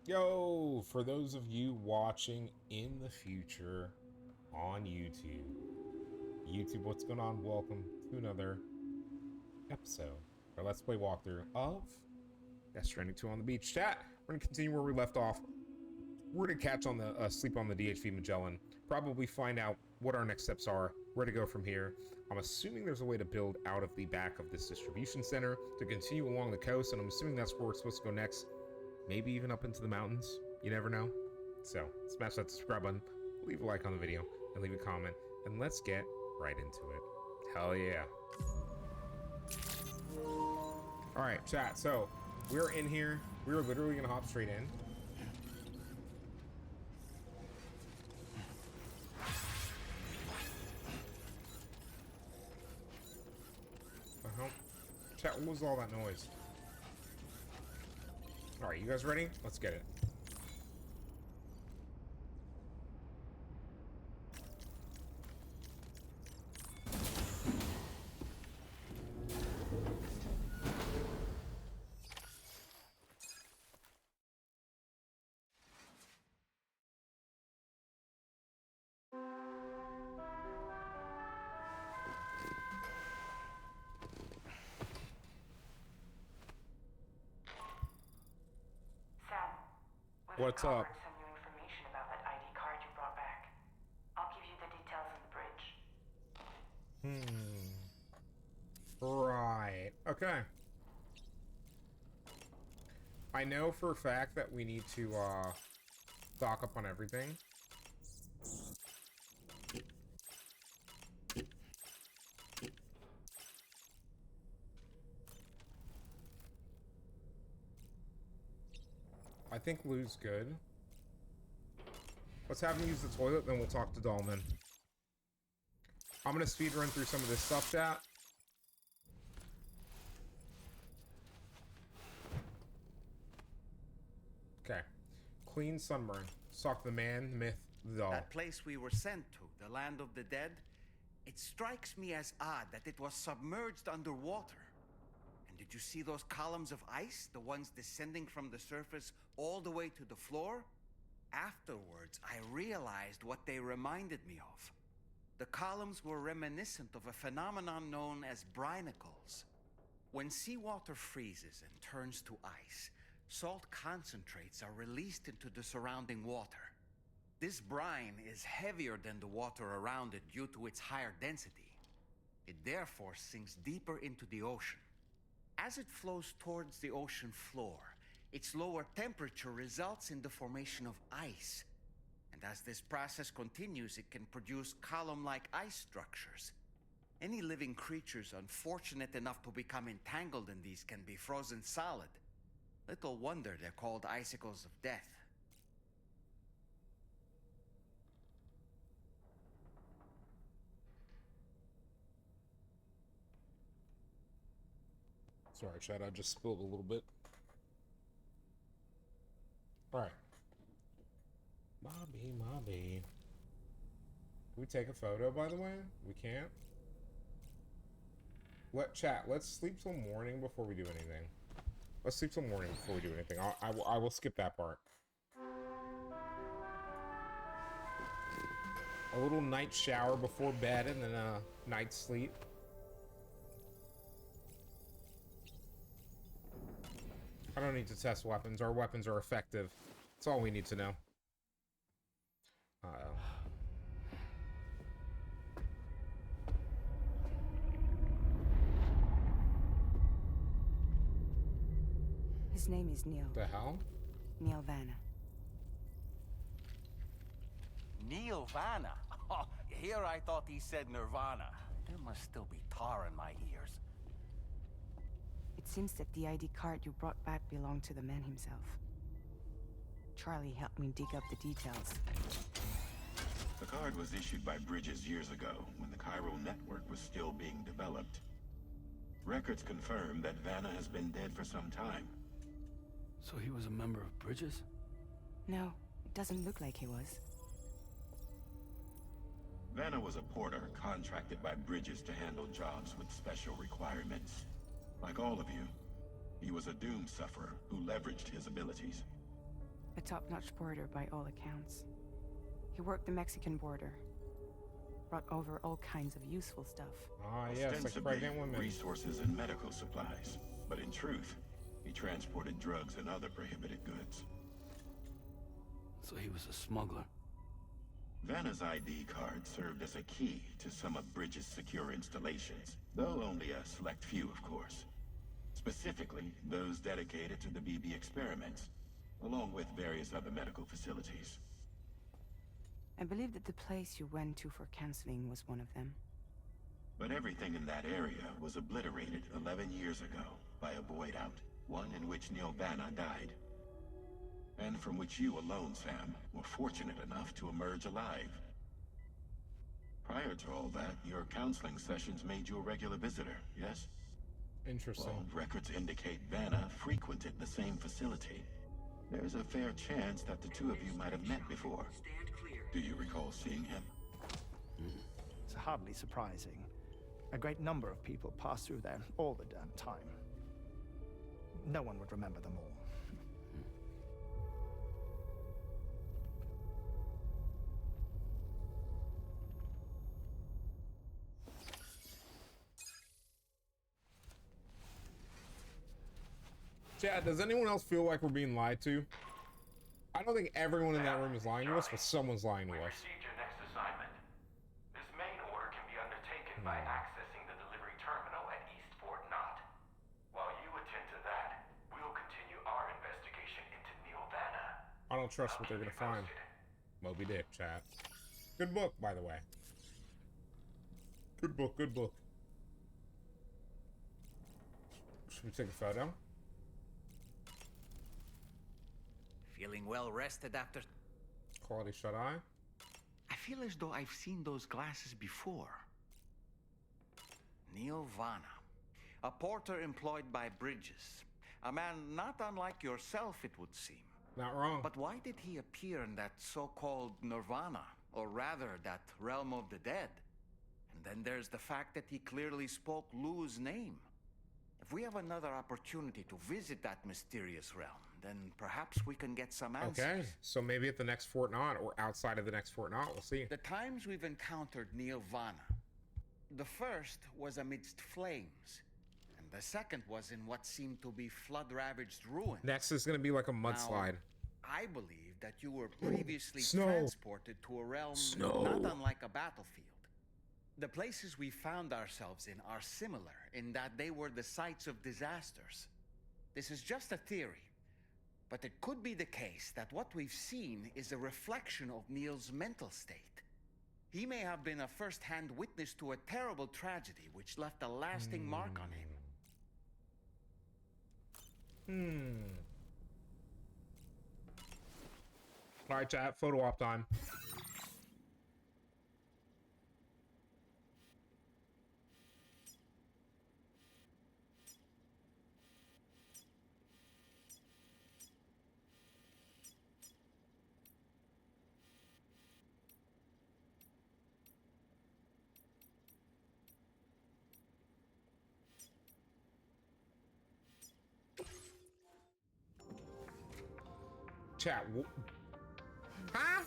Yo, for those of you watching in the future on YouTube, what's going on? Welcome to another episode, or Let's Play walkthrough of Stranding 2 on the beach. Chat, we're going to continue where we left off. We're going to catch on the sleep on the DHV Magellan, probably find out what our next steps are, where to go from here. I'm assuming there's a way to build out of the back of this distribution center to continue along the coast, and I'm assuming that's where we're supposed to go next. Maybe even up into the mountains. You never know. So, smash that subscribe button, leave a like on the video, and leave a comment, and let's get right into it. Hell yeah. Alright, chat, so, we're in here. We're literally gonna hop straight in. Chat, what was all that noise? Alright, you guys ready? Let's get it. What's up? Some new information about that ID card you brought back. I'll give you the details on the bridge. Right. Okay. I know for a fact that we need to stock up on everything. I think Lou's good. Let's have him use the toilet, then we'll talk to Dahlman. I'm gonna speed run through some of this stuff, chat. Okay. Clean sunburn. Stalk the man, the myth, the doll. That place we were sent to, the land of the dead, it strikes me as odd that it was submerged underwater. And did you see those columns of ice, the ones descending from the surface all the way to the floor? Afterwards, I realized what they reminded me of. The columns were reminiscent of a phenomenon known as brinicles. When seawater freezes and turns to ice, salt concentrates are released into the surrounding water. This brine is heavier than the water around it due to its higher density. It therefore sinks deeper into the ocean. As it flows towards the ocean floor, its lower temperature results in the formation of ice. And as this process continues, it can produce column-like ice structures. Any living creatures unfortunate enough to become entangled in these can be frozen solid. Little wonder they're called icicles of death. Sorry, chat, I just spilled a little bit. Alright. Mobby. Can we take a photo, by the way? We can't? Let's sleep till morning before we do anything. Let's sleep till morning before we do anything. I will skip that part. A little night shower before bed and then a night's sleep. I don't need to test weapons. Our weapons are effective. That's all we need to know. Uh-oh. His name is Neil. The hell? Neil Vanna. Neil Vanna? Oh, here I thought he said Nirvana. There must still be tar in my ears. It seems that the ID card you brought back belonged to the man himself. Charlie helped me dig up the details. The card was issued by Bridges years ago, when the chiral network was still being developed. Records confirm that Vanna has been dead for some time. So he was a member of Bridges? No, it doesn't look like he was. Vanna was a porter contracted by Bridges to handle jobs with special requirements. Like all of you, he was a doom sufferer who leveraged his abilities. A top-notch porter by all accounts. He worked the Mexican border. Brought over all kinds of useful stuff. Ah, yes, like Ostensibly, pregnant women. resources and medical supplies. But in truth, he transported drugs and other prohibited goods. So he was a smuggler. Vanna's ID card served as a key to some of Bridges' secure installations, though only a select few, of course. Specifically, those dedicated to the BB experiments, along with various other medical facilities. I believe that the place you went to for counseling was one of them. But everything in that area was obliterated 11 years ago by a void out, one in which Neil Vanna died. And from which you alone, Sam, were fortunate enough to emerge alive. Prior to all that, your counseling sessions made you a regular visitor, yes? Interesting. Well, records indicate Vanna frequented the same facility. There's a fair chance that the two of you might have met before. Do you recall seeing him? It's hardly surprising. A great number of people pass through there all the damn time. No one would remember them all. Chad, does anyone else feel like we're being lied to? I don't think everyone in that room is lying to us, but someone's lying to We us. received your next assignment. This main order can be undertaken by accessing the delivery terminal at East Fort Knott. While you attend to that, we'll continue our investigation into Neil Vanna. I don't trust what they're gonna find. Moby Dick, chat. Good book, by the way. Good book, good book. Should we take a photo? Feeling well rested after... Quality shut-eye. I feel as though I've seen those glasses before. Neil Vanna, a porter employed by Bridges. A man not unlike yourself, it would seem. Not wrong. But why did he appear in that so-called Nirvana? Or rather, that realm of the dead? And then there's the fact that he clearly spoke Lou's name. If we have another opportunity to visit that mysterious realm, then perhaps we can get some answers. Okay, so maybe at the next Fort Knott or outside of the next Fort Knott, we'll see. The times we've encountered Neil Vanna, the first was amidst flames, and the second was in what seemed to be flood-ravaged ruins. Next is going to be like a mudslide. I believe that you were previously Snow. transported to a realm not unlike a battlefield. The places we found ourselves in are similar in that they were the sites of disasters. This is just a theory, but it could be the case that what we've seen is a reflection of Neil's mental state. He may have been a first-hand witness to a terrible tragedy which left a lasting mark on him. Alright, chat, photo op time. Chat, huh?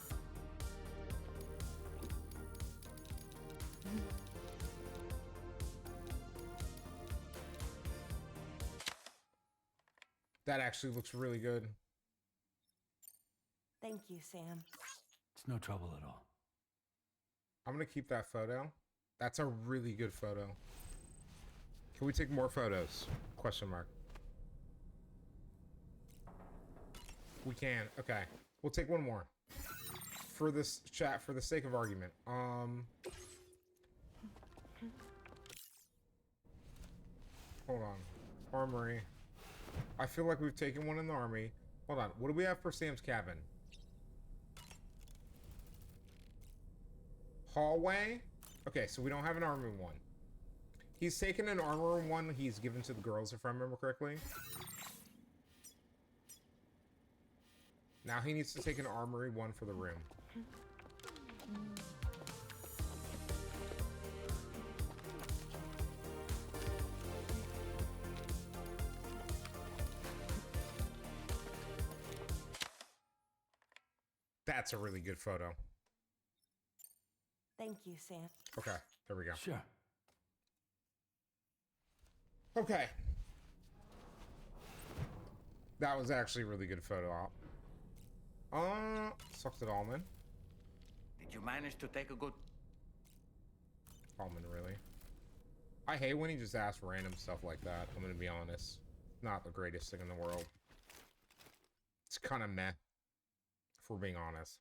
That actually looks really good. Thank you, Sam. It's no trouble at all. I'm gonna keep that photo. That's a really good photo. Can we take more photos? Question mark. We can. Okay. We'll take one more. For this chat, for the sake of argument. Hold on. Armory. I feel like we've taken one in the army. Hold on. What do we have for Sam's cabin? Hallway? Okay, so we don't have an armor room one. He's taken an armor room one he's given to the girls, if I remember correctly. Now he needs to take an armory one for the room. That's a really good photo. Thank you, Sam. Okay, there we go. Sure. Okay. That was actually a really good photo op. Sucks it, Almond. Did you manage to take a good... Almond, really. I hate when he just asks random stuff like that. I'm gonna be honest. Not the greatest thing in the world. It's kind of meh, if we're being honest.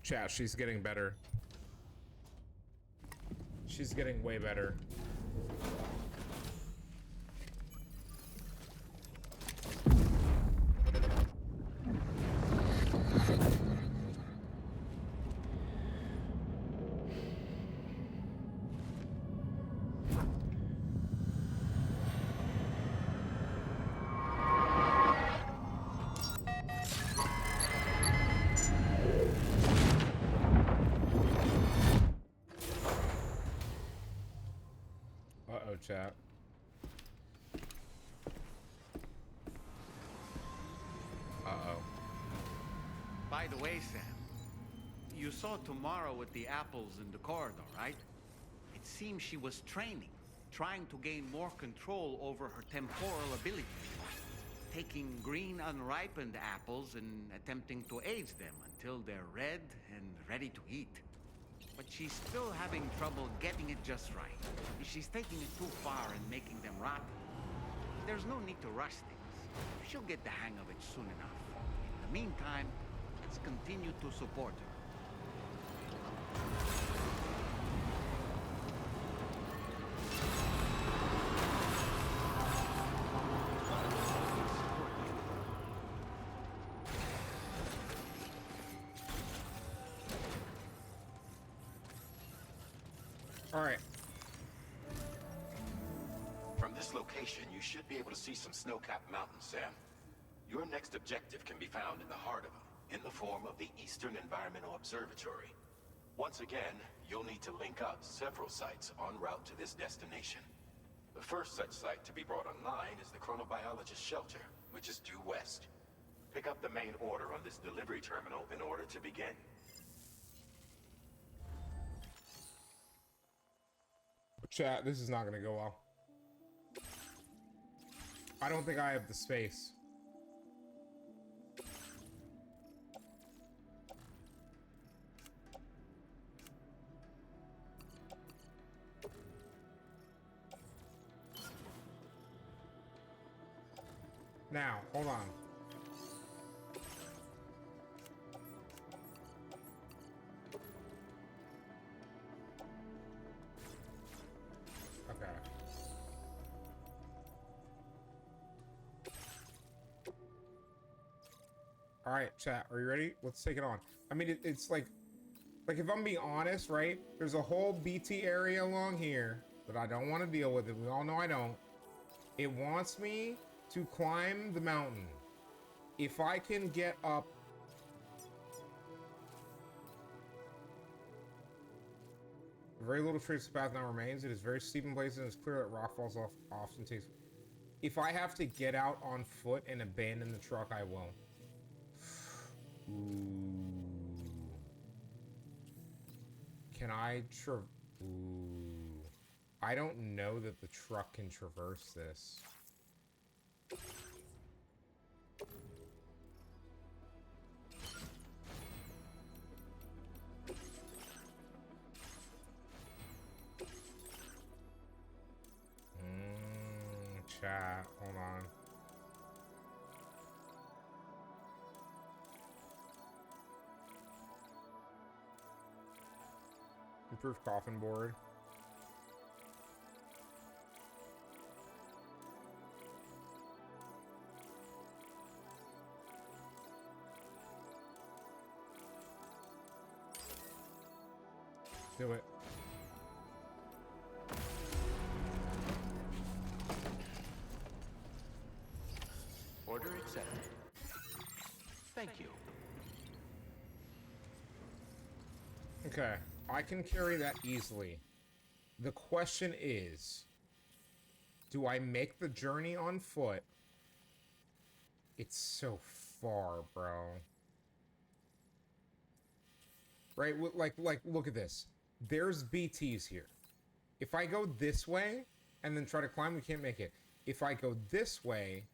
Chat, she's getting better. She's getting way better. Uh-oh, chat. Uh-oh. By the way, Sam, you saw Tomorrow with the apples in the corridor, right? It seems she was training, trying to gain more control over her temporal abilities. Taking green unripened apples and attempting to age them until they're red and ready to eat. But she's still having trouble getting it just right. She's taking it too far and making them rotten. There's no need to rush things. She'll get the hang of it soon enough. In the meantime, let's continue to support her. All right. From this location, you should be able to see some snow-capped mountains, Sam. Your next objective can be found in the heart of them, in the form of the Eastern Environmental Observatory. Once again, you'll need to link up several sites en route to this destination. The first such site to be brought online is the Chronobiologist Shelter, which is due west. Pick up the main order on this delivery terminal in order to begin. Chat, this is not gonna go well. I don't think I have the space. Now, hold on. Okay. All right, chat, are you ready? Let's take it on. I mean, it's like if I'm being honest, right? There's a whole BT area along here that I don't want to deal with, and we all know I don't. It wants me to climb the mountain. If I can get up... Very little trace of path now remains. It is very steep in places, and it's clear that rock falls off often takes... If I have to get out on foot and abandon the truck, I will. Ooh. Can I Ooh. I don't know that the truck can traverse this. Chat, hold on. Improved coffin board. Do it. Order accepted. Thank you. Okay, I can carry that easily. The question is, do I make the journey on foot? It's so far, bro. Right? Like, look at this. There's BTs here. If I go this way and then try to climb, we can't make it. If I go this way...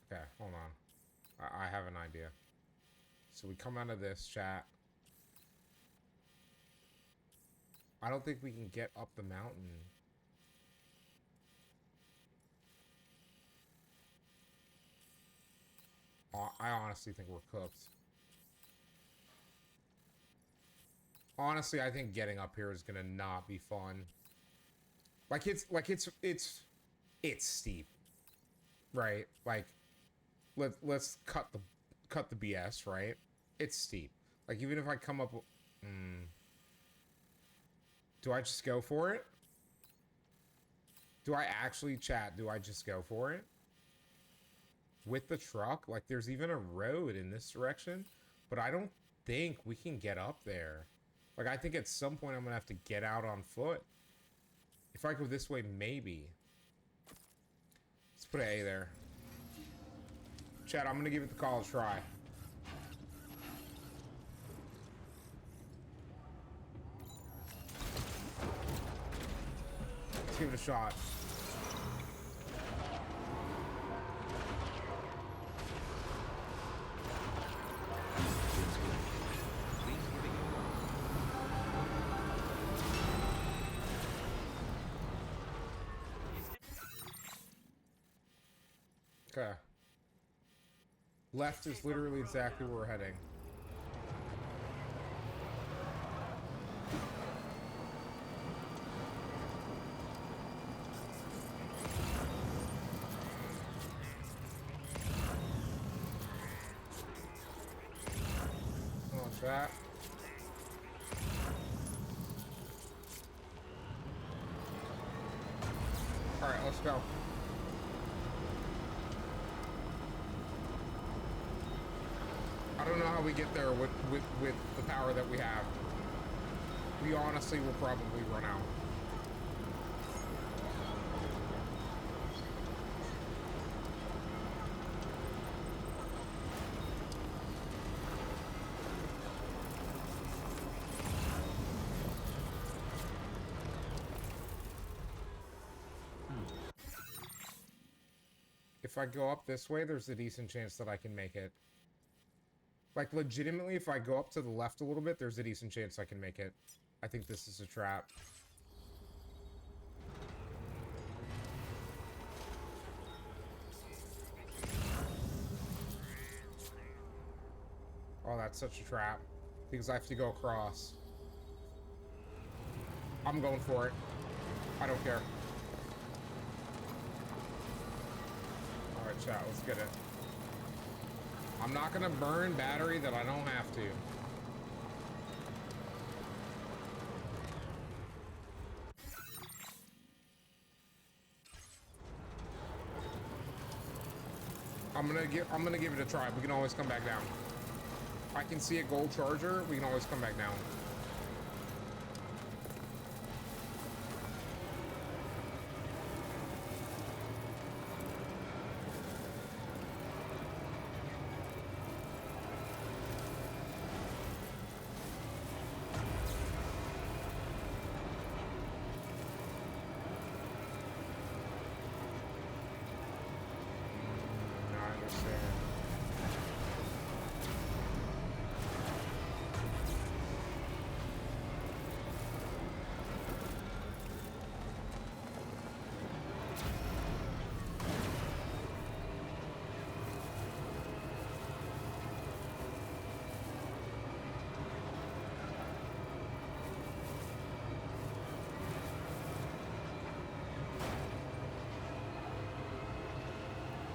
Okay, hold on. I have an idea. So we come out of this, chat. I don't think we can get up the mountain. I honestly think we're cooked. Honestly, I think getting up here is gonna not be fun. It's steep, right? Like, let's cut the BS, right? It's steep. Like, even if I come up, do I just go for it? Do I actually, chat? Do I just go for it? With the truck? Like, there's even a road in this direction, but I don't think we can get up there. Like, I think at some point I'm gonna have to get out on foot. If I go this way, maybe. Let's put an A there. Chat, I'm gonna give it the college try. Let's give it a shot. Okay. Left is literally exactly where we're heading. Watch that. Alright, let's go. I don't know how we get there with the power that we have. We honestly will probably run out. If I go up this way, there's a decent chance that I can make it. Like, legitimately, if I go up to the left a little bit, there's a decent chance I can make it. I think this is a trap. Oh, that's such a trap. Because I have to go across. I'm going for it. I don't care. Alright, chat, let's get it. I'm not gonna burn battery that I don't have to. I'm gonna give it a try. We can always come back down. I can see a gold charger. We can always come back down.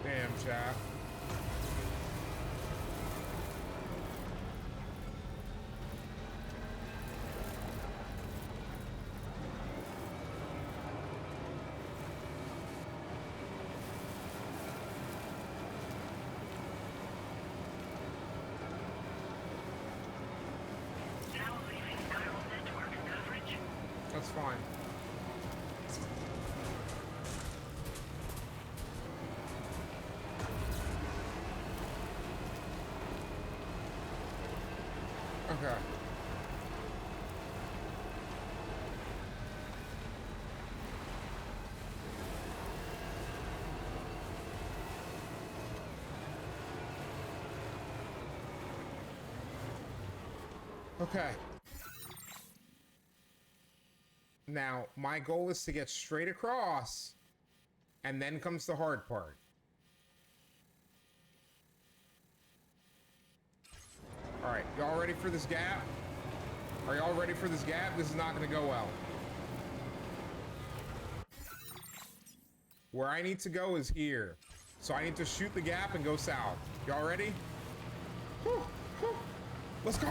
Damn, chat. fine. Okay. Okay. Now, my goal is to get straight across, and then comes the hard part. Alright, y'all ready for this gap? Are y'all ready for this gap? This is not gonna go well. Where I need to go is here. So I need to shoot the gap and go south. Y'all ready? Whew, whew. Let's go!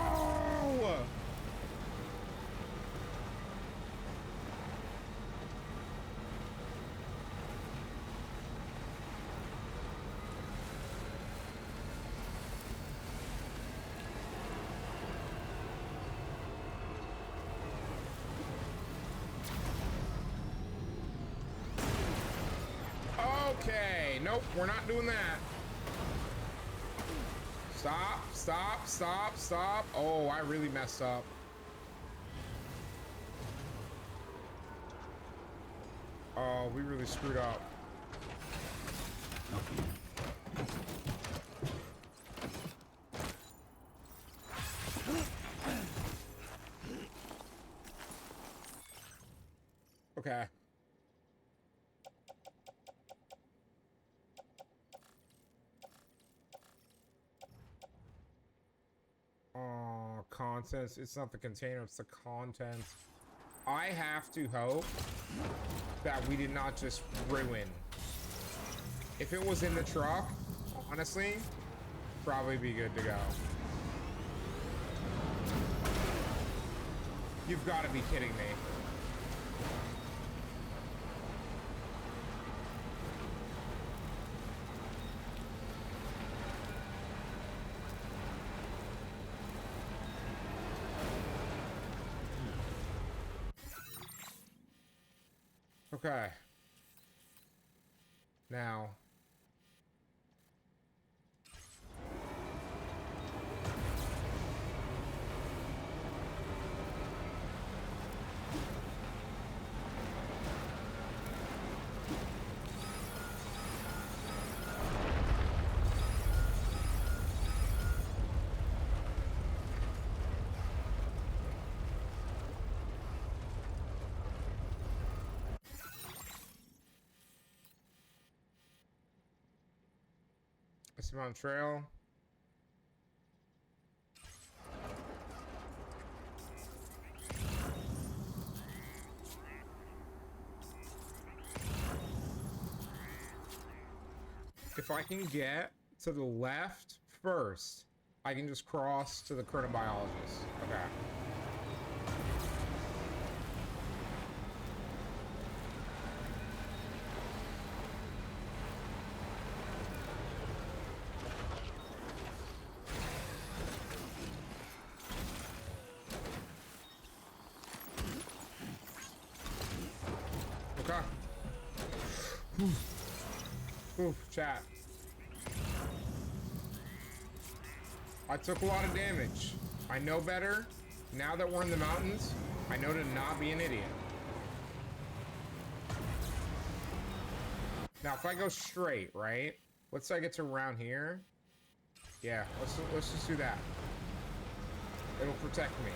Okay, nope, we're not doing that. Stop, stop, stop, stop. Oh, I really messed up. Oh, we really screwed up. Okay. Oh, contents. It's not the container, it's the content. I have to hope that we did not just ruin. If it was in the truck, honestly, probably be good to go. You've got to be kidding me. Okay. Now. It's on trail. If I can get to the left first, I can just cross to the chronobiologist. Okay. Okay. Oof, chat. I took a lot of damage. I know better. Now that we're in the mountains, I know to not be an idiot. Now, if I go straight, right? Let's say I get to around here. Yeah, let's just do that. It'll protect me.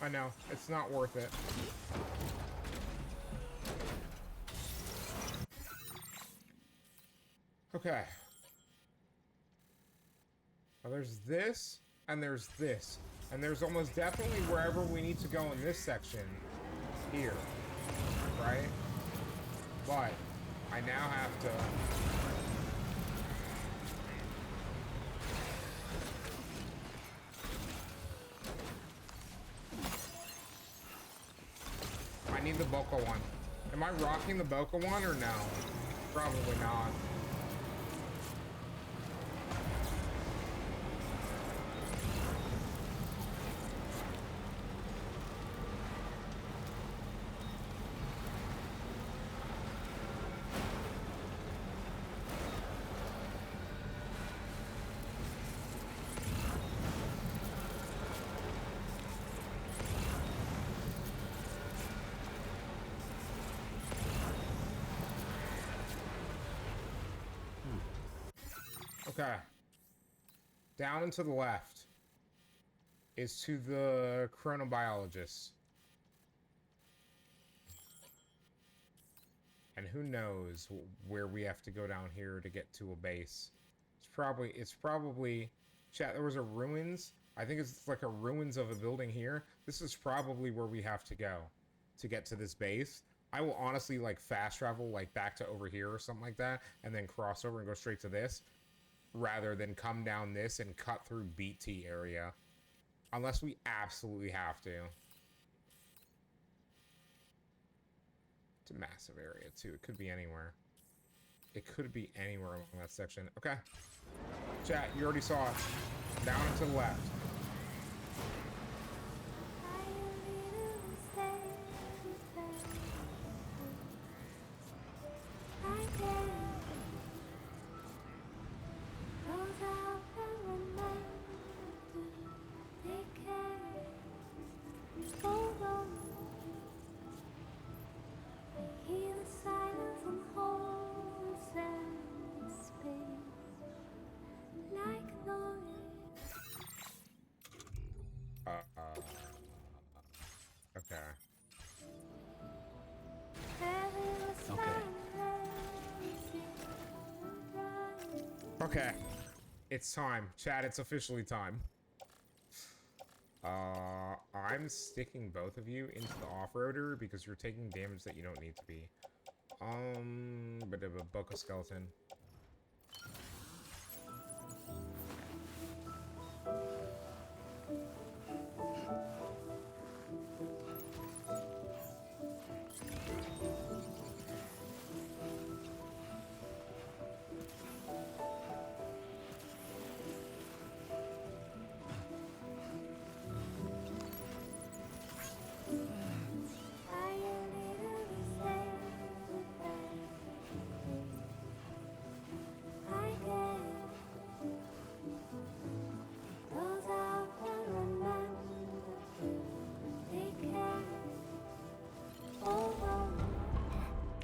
I know, it's not worth it. Okay. Well, there's this, and there's this. And there's almost definitely wherever we need to go in this section here. Right? But I now have to... I need the Boca one. Am I rocking the Boca one or no? Probably not. Okay. Down and to the left is to the chronobiologist. And who knows where we have to go down here to get to a base. It's probably chat, there was a ruins. I think it's like a ruins of a building here. This is probably where we have to go to get to this base. I will honestly like fast travel like back to over here or something like that and then cross over and go straight to this, rather than come down this and cut through BT area. Unless we absolutely have to. It's a massive area, too. It could be anywhere. It could be anywhere along that section. Okay. Chat, you already saw it. Down and to the left. Okay, it's time. Chat, it's officially time. I'm sticking both of you into the off-roader because you're taking damage that you don't need to be. But of a Boca skeleton.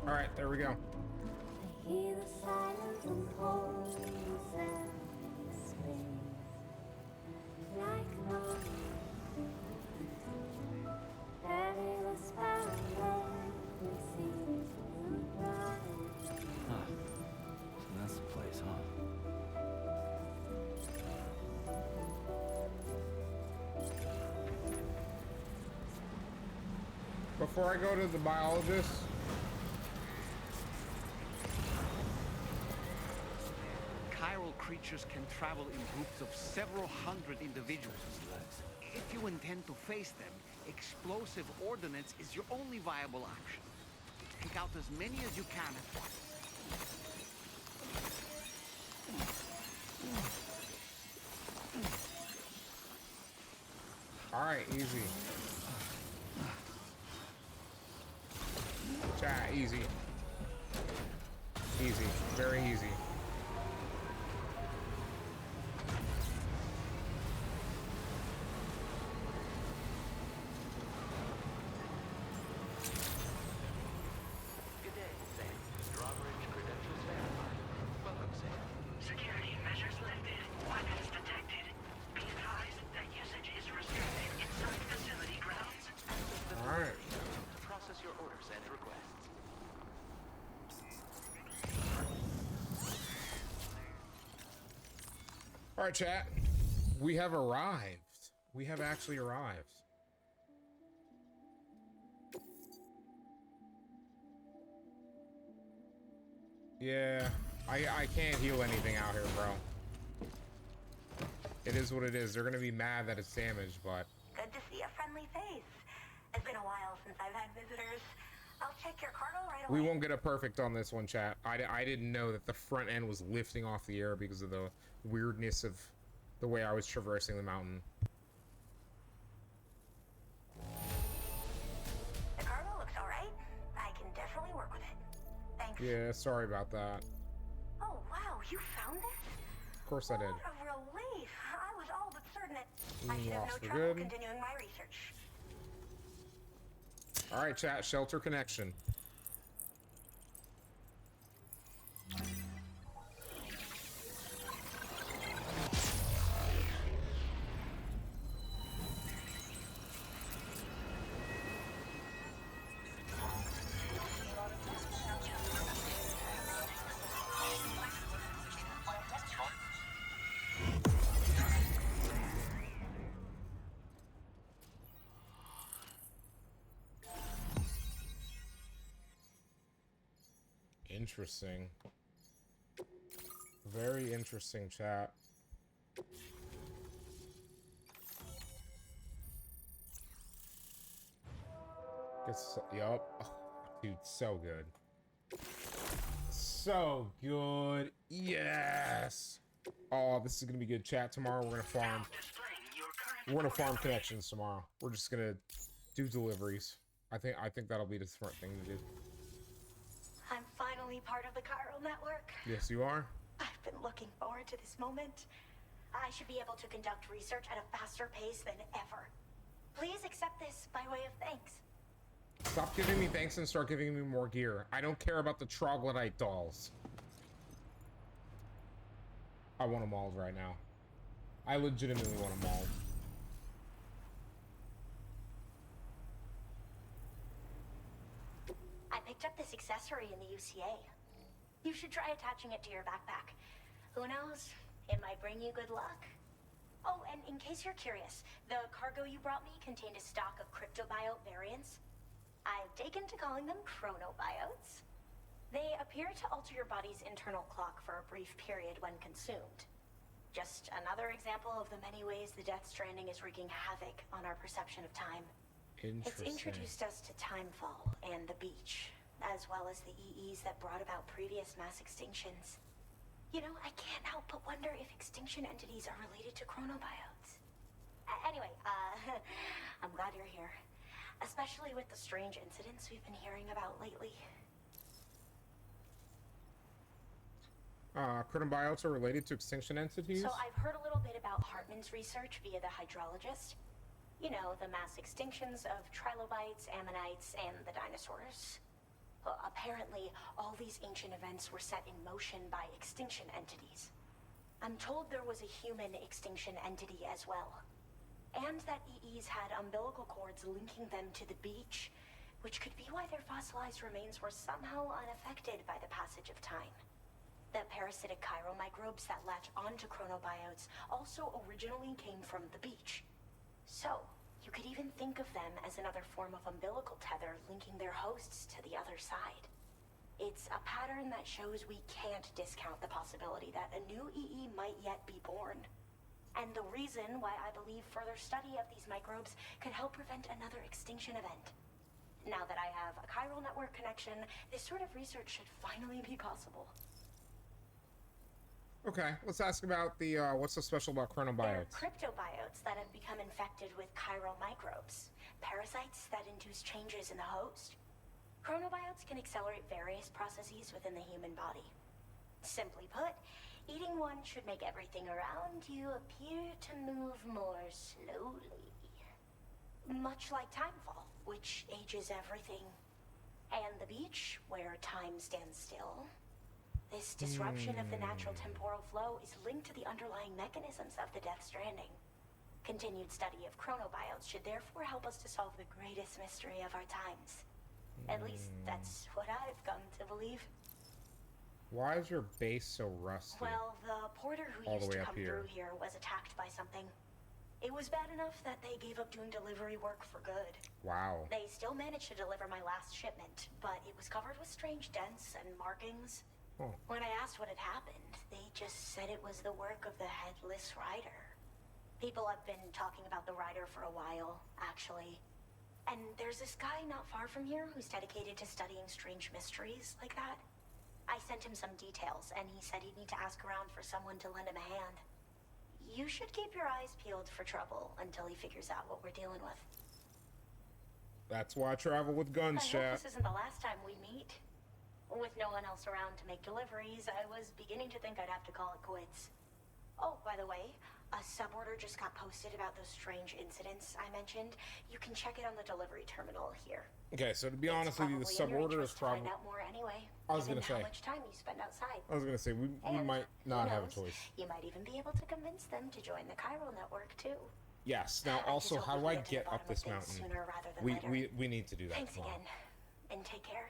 Alright, there we go. So that's the place, huh? Before I go to the biologist, Chiral creatures can travel in groups of several hundred individuals. If you intend to face them, explosive ordnance is your only viable option. Take out as many as you can at once. alright, easy. Chat, easy. Easy, very easy. All right, chat. We have arrived. We have actually arrived. Yeah, I can't heal anything out here, bro. It is what it is. They're gonna be mad that it's damaged, but... Good to see a friendly face. It's been a while since I've had visitors. I'll check your cargo right away. We won't get a perfect on this one, chat. I didn't know that the front end was lifting off the air because of the weirdness of the way I was traversing the mountain. The cargo looks alright. I can definitely work with it. Thanks. Yeah, sorry about that. Oh, wow, you found this? Of course I did. What a relief. I was all but certain that I should have Lost no for trouble good. continuing my research. All right, chat. Shelter connection. Interesting. Very interesting, chat. Yup. Oh, dude, so good. So good. Yes. Oh, this is gonna be good, chat. Tomorrow we're gonna farm. We're gonna farm connections tomorrow. We're just gonna do deliveries. I think that'll be the smart thing to do. I'm finally part of the chiral network. Yes, you are. I've been looking forward to this moment. I should be able to conduct research at a faster pace than ever. Please accept this by way of thanks. Stop giving me thanks and start giving me more gear. I don't care about the troglodyte dolls. I want them all right now. I legitimately want them all. I picked up this accessory in the UCA. You should try attaching it to your backpack. Who knows? It might bring you good luck. Oh, and in case you're curious, the cargo you brought me contained a stock of cryptobiote variants. I've taken to calling them chronobiotes. They appear to alter your body's internal clock for a brief period when consumed. Just another example of the many ways the Death Stranding is wreaking havoc on our perception of time. It's introduced us to Timefall and the beach, as well as the EEs that brought about previous mass extinctions. You know, I can't help but wonder if extinction entities are related to chronobiotes. Anyway, I'm glad you're here. Especially with the strange incidents we've been hearing about lately. Chronobiotes are related to extinction entities? So I've heard a little bit about Hartman's research via the hydrologist. You know, the mass extinctions of trilobites, ammonites, and the dinosaurs. Well, apparently, all these ancient events were set in motion by extinction entities. I'm told there was a human extinction entity as well. And that EEs had umbilical cords linking them to the beach, which could be why their fossilized remains were somehow unaffected by the passage of time. The parasitic chiral microbes that latch onto chronobiotes also originally came from the beach. So, you could even think of them as another form of umbilical tether linking their hosts to the other side. It's a pattern that shows we can't discount the possibility that a new EE might yet be born. And the reason why I believe further study of these microbes could help prevent another extinction event. Now that I have a chiral network connection, this sort of research should finally be possible. Okay, let's ask about the, what's so special about chronobiotes? They're cryptobiotes that have become infected with chiral microbes, parasites that induce changes in the host. Chronobiotes can accelerate various processes within the human body. Simply put, eating one should make everything around you appear to move more slowly. Much like Timefall, which ages everything. And the beach, where time stands still. This disruption of the natural temporal flow is linked to the underlying mechanisms of the Death Stranding. Continued study of chronobiotes should therefore help us to solve the greatest mystery of our times. At least, that's what I've come to believe. Why is your base so rusty? Well, the porter who All the used way to up come here. through here was attacked by something. It was bad enough that they gave up doing delivery work for good. Wow. They still managed to deliver my last shipment, but it was covered with strange dents and markings. Oh. When I asked what had happened, they just said it was the work of the headless rider. People have been talking about the rider for a while, actually. And there's this guy not far from here who's dedicated to studying strange mysteries like that. I sent him some details, and he said he'd need to ask around for someone to lend him a hand. You should keep your eyes peeled for trouble until he figures out what we're dealing with. That's why I travel with guns, I hope chat. this isn't the last time we meet. With no one else around to make deliveries, I was beginning to think I'd have to call it quits. Oh, by the way, a suborder just got posted about those strange incidents I mentioned. You can check it on the delivery terminal here. Okay, so to be honest with you, the suborder is probably... Find out more anyway. I was gonna say. How much time you spend outside. I was gonna say, we And might who not have a knows, choice. You might even be able to convince them to join the chiral network too. Yes. Now, I also, just how hope do we I get to the get bottom up this of things mountain? sooner rather than later. We need to do that. Thanks Come on. again, and take care.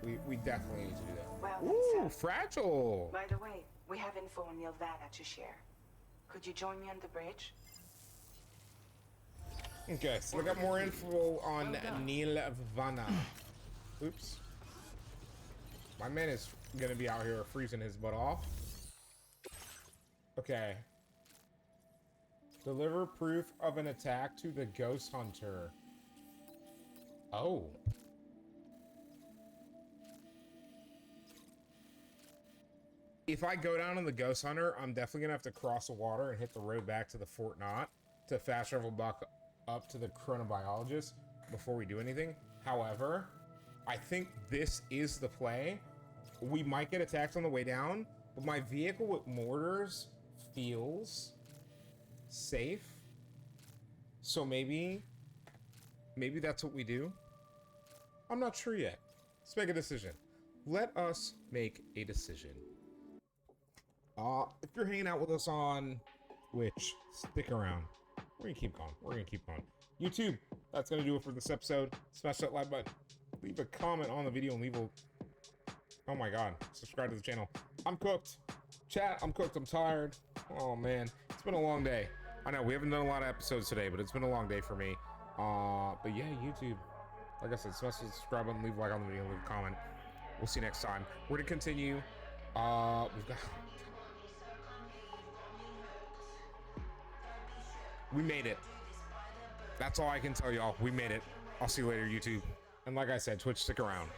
We definitely need to do that. Well, Ooh, then, Sam. fragile. By the way, we have info on Nilvana to share. Could you join me on the bridge? Okay, so I got more info on Nilvana. Oops. My man is gonna be out here freezing his butt off. Okay. Deliver proof of an attack to the ghost hunter. Oh. If I go down on the ghost hunter, I'm definitely gonna have to cross the water and hit the road back to the Fort Knot to fast travel back up to the chronobiologist before we do anything. However, I think this is the play. We might get attacked on the way down, but my vehicle with mortars feels safe. So maybe that's what we do. I'm not sure yet. Let's make a decision. Let us make a decision. If you're hanging out with us on Twitch, stick around. We're gonna keep going. We're gonna keep going. YouTube, that's gonna do it for this episode. Smash that like button. Leave a comment on the video and leave a... Oh my god. Subscribe to the channel. I'm cooked. Chat, I'm cooked. I'm tired. Oh man. It's been a long day. I know we haven't done a lot of episodes today, but it's been a long day for me. But yeah, YouTube. Like I said, smash the subscribe button, leave a like on the video, leave a comment. We'll see you next time. We're gonna continue. We've got... We made it. That's all I can tell y'all. We made it. I'll see you later, YouTube. And like I said, Twitch, stick around.